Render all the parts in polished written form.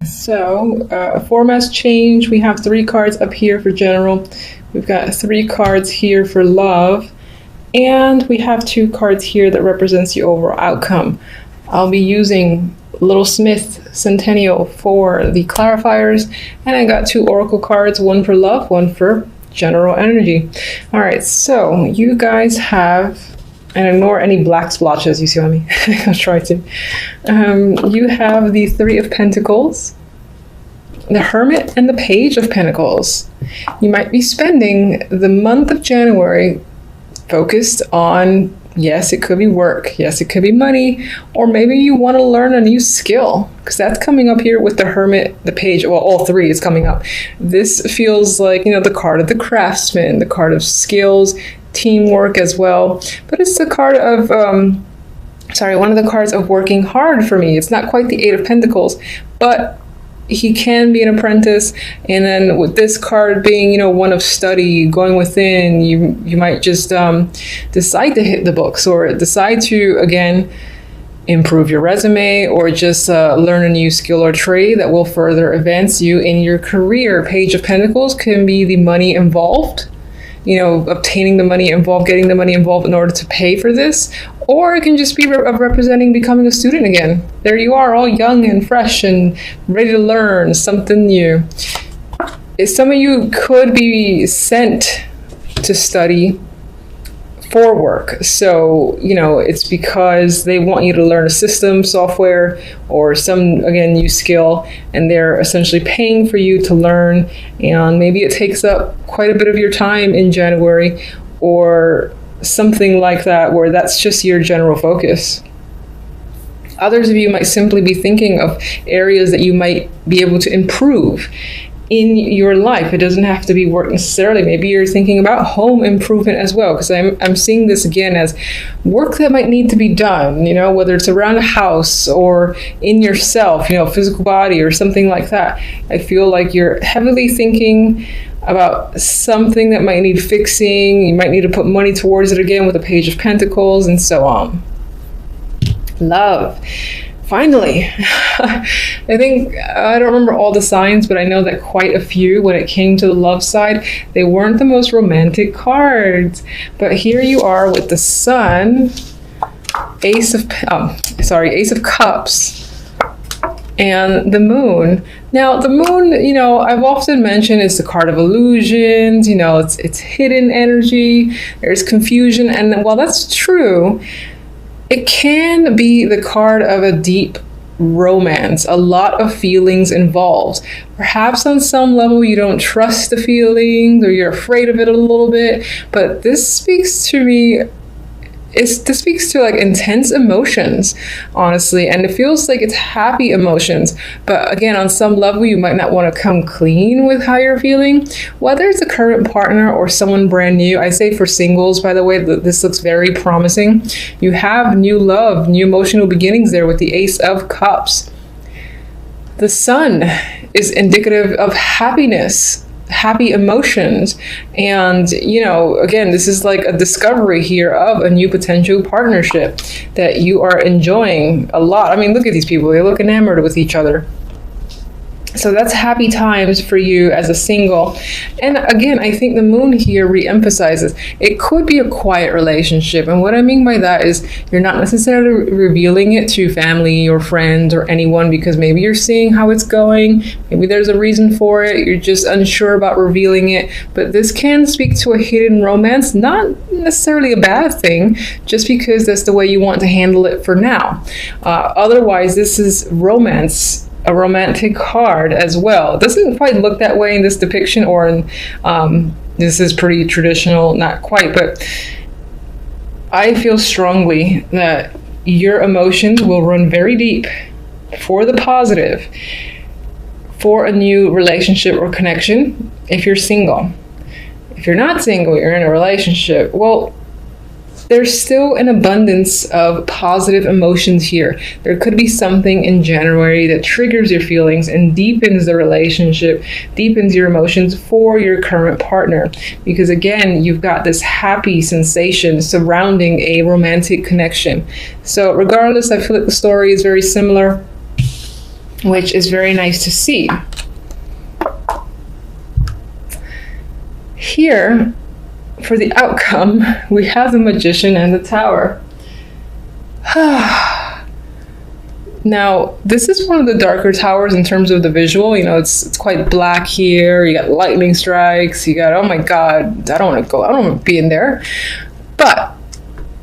So, formats change. We have 3 cards up here for general. We've got 3 cards here for love. And we have 2 cards here that represents the overall outcome. I'll be using Little Smith Centennial for the clarifiers. And I got 2 oracle cards, one for love, one for general energy. All right, so you guys have, and ignore any black splotches, you see what I mean? I'll try to. You have the 3 of Pentacles, the Hermit, and the Page of Pentacles. You might be spending the month of January focused on, yes, it could be work, yes, it could be money, or maybe you want to learn a new skill, because that's coming up here with the Hermit, the Page, well, all 3 is coming up. This feels like, you know, the card of the craftsman, the card of skills, teamwork as well, but it's the card of one of the cards of working hard for me. It's not quite the 8 of Pentacles, but he can be an apprentice. And then with this card being, you know, one of study, going within, you might just decide to hit the books, or decide to, again, improve your resume, or just learn a new skill or trade that will further advance you in your career. Page of Pentacles can be the money involved, you know, obtaining the money involved, getting the money involved in order to pay for this, or it can just be representing becoming a student again. There you are, all young and fresh and ready to learn something new. Some of you could be sent to study for work. So, you know, it's because they want you to learn a system, software, or some, again, new skill, and they're essentially paying for you to learn. And maybe it takes up quite a bit of your time in January, or something like that, where that's just your general focus. Others of you might simply be thinking of areas that you might be able to improve in your life. It doesn't have to be work necessarily. Maybe you're thinking about home improvement as well, because I'm seeing this again as work that might need to be done, you know, whether it's around a house or in yourself, you know, physical body or something like that. I feel like you're heavily thinking about something that might need fixing. You might need to put money towards it again with the Page of Pentacles, and so on. Love. Finally, I think, I don't remember all the signs, but I know that quite a few, when it came to the love side, they weren't the most romantic cards. But here you are with the Sun, Ace of Cups, and the Moon. Now, the Moon, you know, I've often mentioned, is the card of illusions. You know, it's hidden energy. There's confusion, and while that's true, it can be the card of a deep romance, a lot of feelings involved. Perhaps on some level you don't trust the feelings, or you're afraid of it a little bit, but this speaks to me, this speaks to like intense emotions, honestly, and it feels like it's happy emotions. But again, on some level, you might not want to come clean with how you're feeling, whether it's a current partner or someone brand new. I say for singles, by the way, that this looks very promising. You have new love, new emotional beginnings there with the Ace of Cups. The Sun is indicative of happiness, happy emotions, and, you know, again, this is like a discovery here of a new potential partnership that you are enjoying a lot. I mean, look at these people, they look enamored with each other. So that's happy times for you as a single. And again, I think the Moon here re-emphasizes it could be a quiet relationship. And what I mean by that is you're not necessarily revealing it to family or friends or anyone, because maybe you're seeing how it's going. Maybe there's a reason for it. You're just unsure about revealing it. But this can speak to a hidden romance, not necessarily a bad thing, just because that's the way you want to handle it for now. Otherwise, this is romance, a romantic card as well. It doesn't quite look that way in this depiction, or in this is pretty traditional, not quite, but I feel strongly that your emotions will run very deep for the positive, for a new relationship or connection if you're single. If you're not single, you're in a relationship, well, there's still an abundance of positive emotions here. There could be something in January that triggers your feelings and deepens the relationship, deepens your emotions for your current partner. Because again, you've got this happy sensation surrounding a romantic connection. So regardless, I feel like the story is very similar. which is very nice to see. Here, for the outcome, we have the Magician and the Tower. Now, this is one of the darker towers in terms of the visual. You know, it's quite black here. You got lightning strikes. You got, oh my God, I don't want to go. I don't want to be in there. But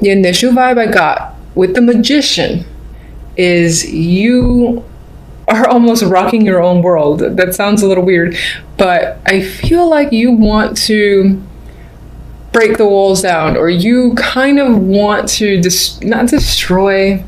the initial vibe I got with the Magician is you are almost rocking your own world. That sounds a little weird, but I feel like you want to break the walls down, or you kind of want to not destroy.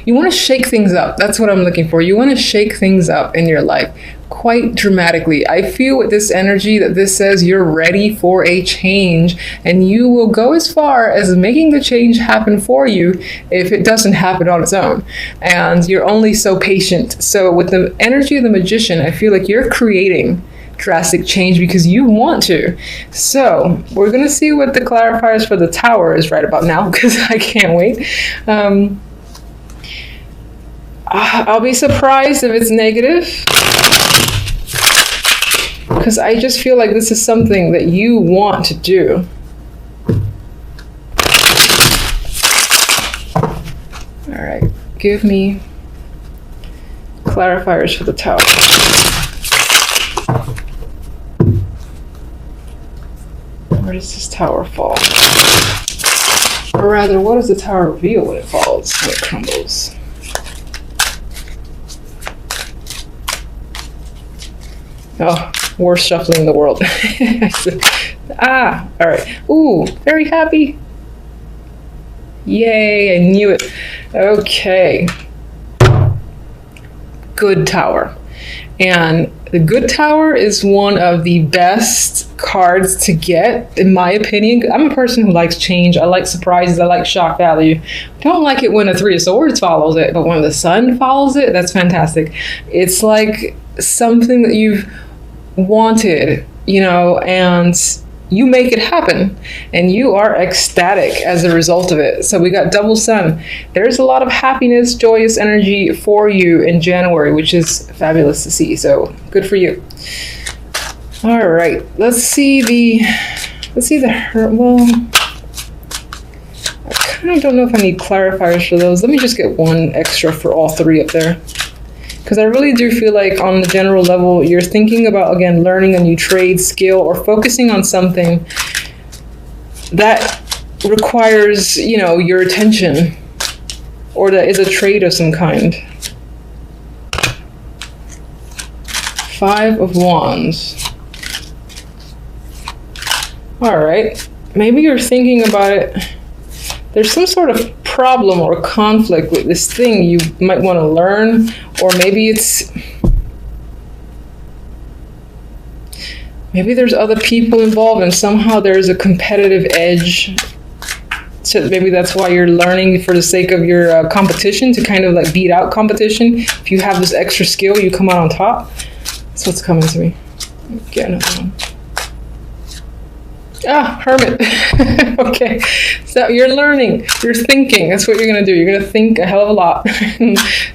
You want to shake things up. That's what I'm looking for. You want to shake things up in your life quite dramatically. I feel with this energy that this says you're ready for a change, and you will go as far as making the change happen for you if it doesn't happen on its own. And you're only so patient. So with the energy of the Magician, I feel like you're creating drastic change because you want to. So we're going to see what the clarifiers for the Tower is right about now, because I can't wait. I'll be surprised if it's negative, because I just feel like this is something that you want to do. All right, give me clarifiers for the Tower. Where does this Tower fall? Or rather, what does the Tower reveal when it falls, when it crumbles? Oh, worst shuffling in the world. All right. Ooh, very happy. Yay, I knew it. Okay. Good Tower. And the Good Tower is one of the best cards to get, in my opinion. I'm a person who likes change. I like surprises. I like shock value. I don't like it when a Three of Swords follows it, but when the Sun follows it, that's fantastic. It's like something that you've wanted, you know, and you make it happen, and you are ecstatic as a result of it. So we got double Sun. There's a lot of happiness, joyous energy for you in January, which is fabulous to see. So good for you. All right, let's see the well, I kind of don't know if I need clarifiers for those. Let me just get one extra for all three up there, because I really do feel like on the general level, you're thinking about, again, learning a new trade, skill, or focusing on something that requires, you know, your attention, or that is a trade of some kind. Five of Wands. All right, maybe you're thinking about it. There's some sort of problem or conflict with this thing you might want to learn, or maybe there's other people involved and somehow there's a competitive edge. So maybe that's why you're learning for the sake of your competition, to kind of like beat out competition. If you have this extra skill, you come out on top. That's what's coming to me. Get another one. Ah, Hermit. Okay, so you're learning, you're thinking. That's what you're gonna do. You're gonna think a hell of a lot.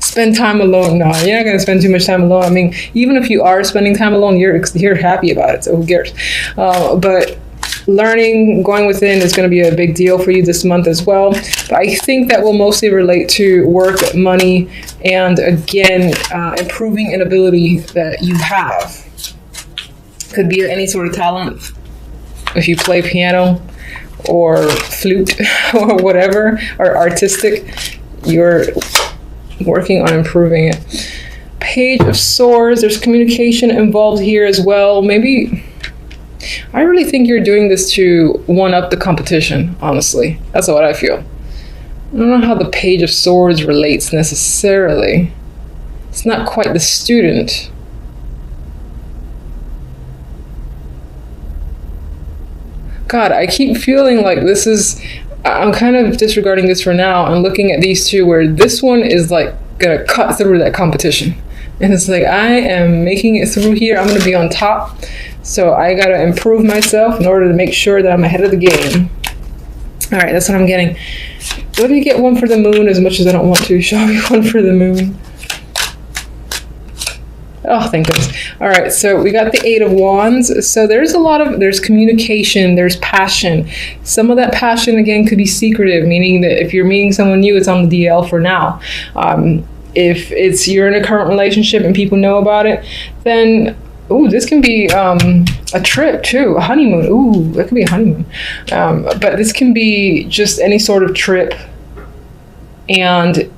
Spend time alone. No, you're not gonna spend too much time alone. I mean, even if you are spending time alone, you're happy about it, so who cares? But learning, going within is going to be a big deal for you this month as well. But I think that will mostly relate to work, money, and again, improving an ability that you have. Could be any sort of talent. If you play piano or flute or whatever, or artistic, you're working on improving it. Page of Swords, there's communication involved here as well. Maybe, I really think you're doing this to one-up the competition, honestly. That's what I feel. I don't know how the Page of Swords relates necessarily. It's not quite the student. God, I keep feeling like this is, I'm kind of disregarding this for now and looking at these two where this one is like gonna cut through that competition. And it's like, I am making it through here. I'm gonna be on top. So I gotta improve myself in order to make sure that I'm ahead of the game. All right, that's what I'm getting. Let me get one for the moon as much as I don't want to. Show me one for the moon. Oh, thank goodness. All right, so we got the Eight of Wands. So there's communication, there's passion. Some of that passion, again, could be secretive, meaning that if you're meeting someone new, it's on the DL for now. If you're in a current relationship and people know about it, then this can be a trip too, a honeymoon. Ooh, that could be a honeymoon. But this can be just any sort of trip, and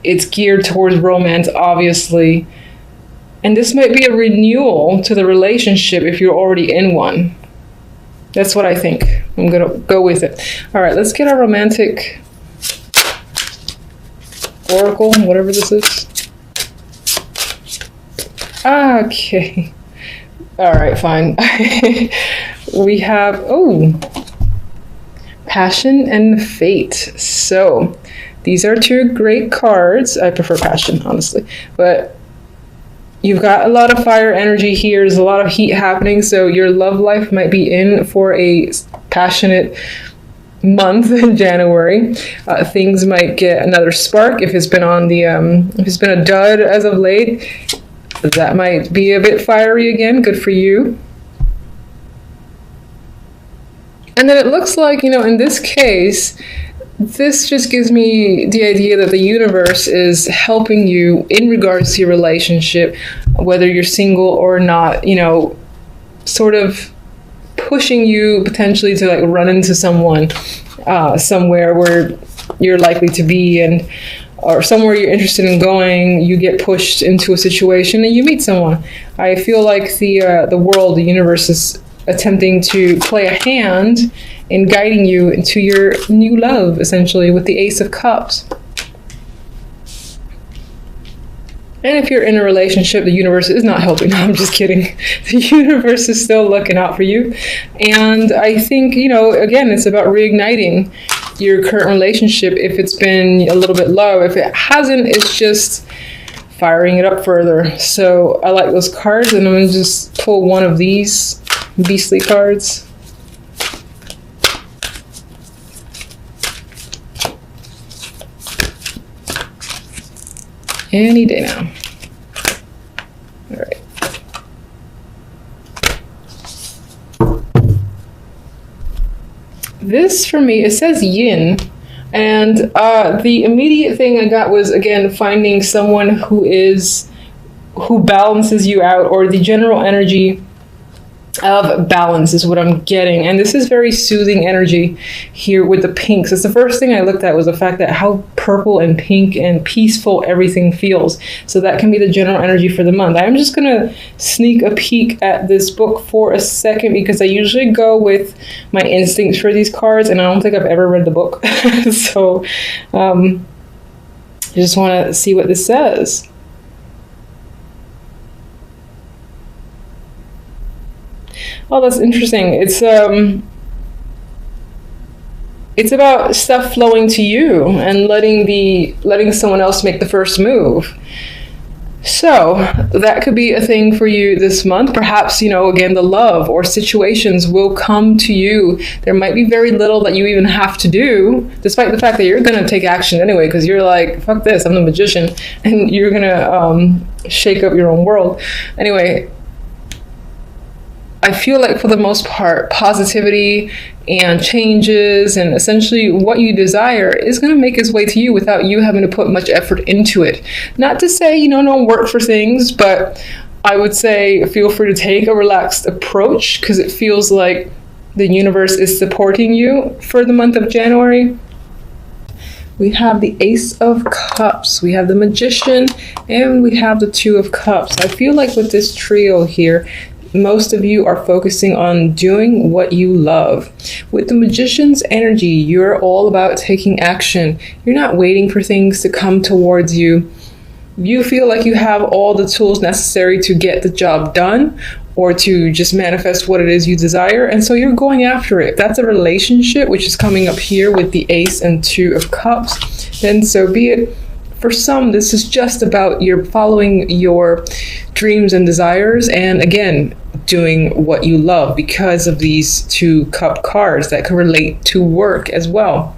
it's geared towards romance, obviously. And this might be a renewal to the relationship if you're already in one. That's what I think. I'm going to go with it. All right, let's get our romantic oracle, whatever this is. Okay. All right, fine. We have, passion and fate. So these are two great cards. I prefer passion, honestly. But you've got a lot of fire energy here. There's a lot of heat happening. So your love life might be in for a passionate month in January. Things might get another spark if it's been if it's been a dud as of late. That might be a bit fiery again. Good for you. And then it looks like, in this case, this just gives me the idea that the universe is helping you in regards to your relationship, whether you're single or not, sort of pushing you potentially to like run into someone somewhere where you're likely to be, or somewhere you're interested in going. You get pushed into a situation and you meet someone. I feel like the world, the universe is attempting to play a hand in guiding you into your new love, essentially, with the Ace of Cups. And if you're in a relationship, the universe is not helping. No, I'm just kidding. The universe is still looking out for you. And I think, again, it's about reigniting your current relationship if it's been a little bit low. If it hasn't, it's just firing it up further. So I like those cards, and I'm going to just pull one of these beastly cards. Any day now. All right. This for me, it says yin. And the immediate thing I got was, again, finding someone who balances you out, or the general energy of balance is what I'm getting. And this is very soothing energy here with the pinks. It's the first thing I looked at, was the fact that how purple and pink and peaceful everything feels. So that can be the general energy for the month. I'm just gonna sneak a peek at this book for a second, because I usually go with my instincts for these cards, and I don't think I've ever read the book. So I just want to see what this says. Oh, that's interesting. It's about stuff flowing to you and letting someone else make the first move. So that could be a thing for you this month. Perhaps, again, the love or situations will come to you. There might be very little that you even have to do, despite the fact that you're going to take action anyway, because you're like, fuck this, I'm the magician, and you're going to shake up your own world. Anyway, I feel like for the most part, positivity and changes and essentially what you desire is going to make its way to you without you having to put much effort into it. Not to say, don't work for things, but I would say feel free to take a relaxed approach, because it feels like the universe is supporting you for the month of January. We have the Ace of Cups, we have the Magician, and we have the Two of Cups. I feel like with this trio here, most of you are focusing on doing what you love. With the Magician's energy, you're all about taking action. You're not waiting for things to come towards you. You feel like you have all the tools necessary to get the job done, or to just manifest what it is you desire, and so you're going after it. If that's a relationship, which is coming up here with the Ace and Two of Cups, then so be it. For some, this is just about you're following your dreams and desires, and again, doing what you love because of these two cup cards that can relate to work as well.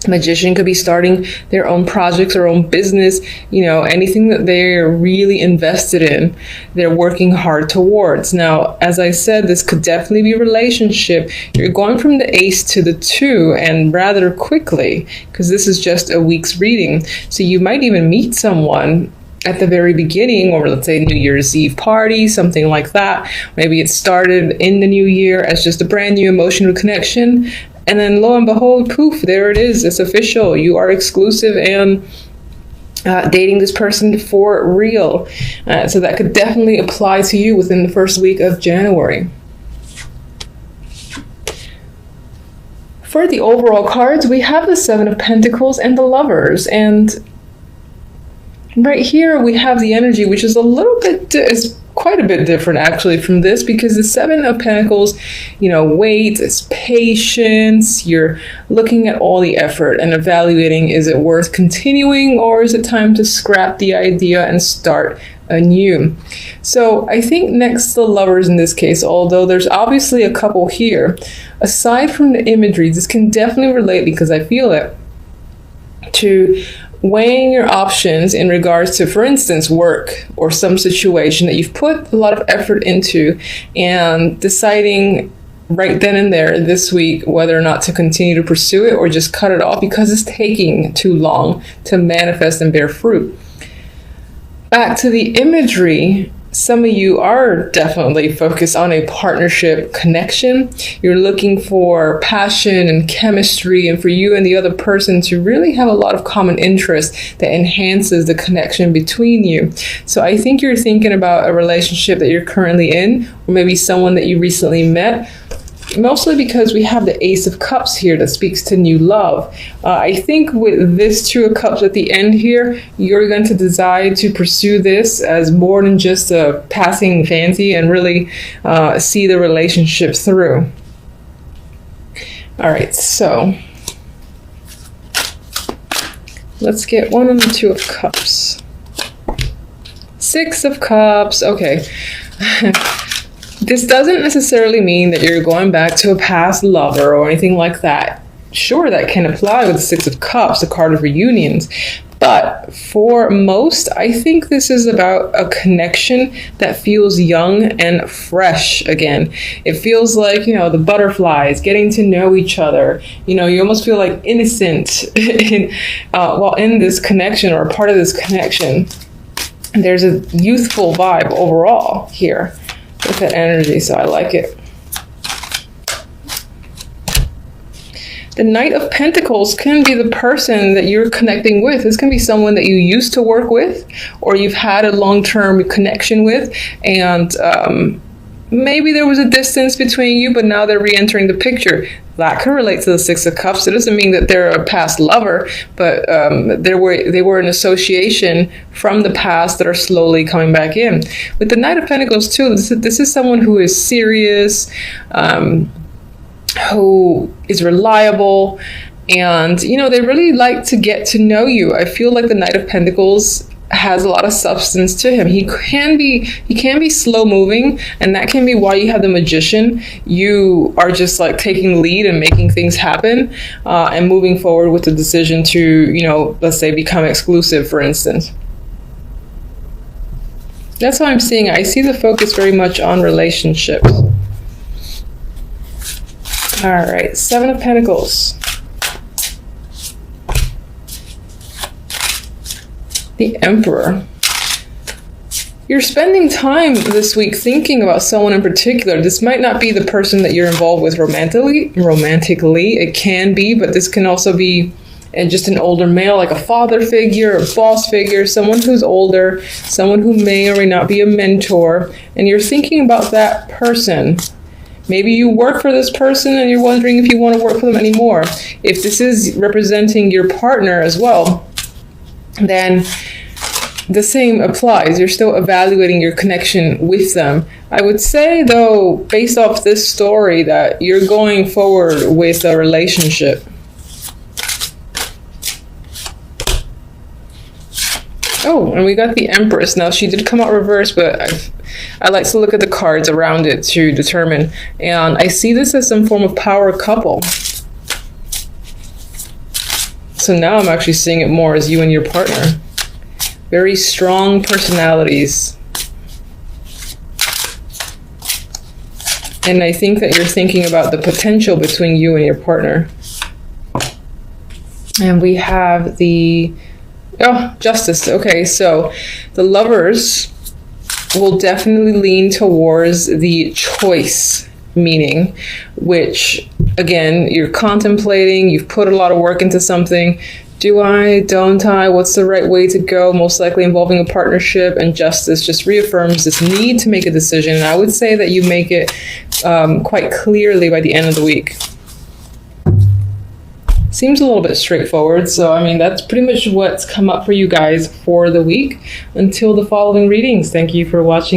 Magician could be starting their own projects, their own business, anything that they're really invested in, they're working hard towards. Now, as I said, this could definitely be a relationship. You're going from the Ace to the 2 and rather quickly, because this is just a week's reading. So you might even meet someone at the very beginning, or let's say New Year's Eve party, something like that. Maybe it started in the new year as just a brand new emotional connection. And then lo and behold, poof, there it is. It's official. You are exclusive and dating this person for real. So that could definitely apply to you within the first week of January. For the overall cards, we have the Seven of Pentacles and the Lovers. And right here we have the energy, which is a little bit, is quite a bit different actually from this, because the Seven of Pentacles, wait, it's patience. You're looking at all the effort and evaluating, is it worth continuing, or is it time to scrap the idea and start anew? So I think next to the Lovers in this case, although there's obviously a couple here, aside from the imagery, this can definitely relate, because I feel it, to weighing your options in regards to, for instance, work or some situation that you've put a lot of effort into, and deciding right then and there this week whether or not to continue to pursue it or just cut it off because it's taking too long to manifest and bear fruit. Back to the imagery, some of you are definitely focused on a partnership connection. You're looking for passion and chemistry, and for you and the other person to really have a lot of common interest that enhances the connection between you. So I think you're thinking about a relationship that you're currently in, or maybe someone that you recently met. Mostly because we have the Ace of Cups here that speaks to new love. I think with this Two of Cups at the end here, you're going to decide to pursue this as more than just a passing fancy and really see the relationship through. All right, so let's get one on the Two of Cups. Six of Cups, okay. This doesn't necessarily mean that you're going back to a past lover or anything like that. Sure, that can apply with the Six of Cups, the card of reunions. But for most, I think this is about a connection that feels young and fresh again. It feels like, the butterflies, getting to know each other. You almost feel like innocent while in this connection or a part of this connection. There's a youthful vibe overall here with that energy, so I like it. The Knight of Pentacles can be the person that you're connecting with. This can be someone that you used to work with, or you've had a long-term connection with, and maybe there was a distance between you, but now they're re-entering the picture. That can relate to the Six of Cups. It doesn't mean that they're a past lover, but they were an association from the past that are slowly coming back in. With the Knight of Pentacles too, this is someone who is serious, who is reliable, and they really like to get to know you. I feel like the Knight of Pentacles has a lot of substance to him. He can be slow moving, and that can be why you have the Magician. You are just like taking lead and making things happen, and moving forward with the decision to, let's say, become exclusive, for instance. That's how I'm seeing it. I see the focus very much on relationships. All right, Seven of Pentacles. The Emperor. You're spending time this week thinking about someone in particular. This might not be the person that you're involved with romantically. It can be, but this can also be just an older male, like a father figure, a boss figure, someone who's older, someone who may or may not be a mentor, and you're thinking about that person. Maybe you work for this person and you're wondering if you want to work for them anymore. If this is representing your partner as well, then the same applies. You're still evaluating your connection with them. I would say, though, based off this story, that you're going forward with a relationship. Oh, and we got the Empress. Now, she did come out reversed, but I like to look at the cards around it to determine. And I see this as some form of power couple. So now I'm actually seeing it more as you and your partner. Very strong personalities. And I think that you're thinking about the potential between you and your partner. And we have the, Justice. Okay, so the Lovers will definitely lean towards the choice meaning, which, again, you're contemplating, you've put a lot of work into something. Do I? Don't I? What's the right way to go? Most likely involving a partnership. And Justice just reaffirms this need to make a decision. And I would say that you make it quite clearly by the end of the week. Seems a little bit straightforward. So, I mean, that's pretty much what's come up for you guys for the week. Until the following readings, thank you for watching.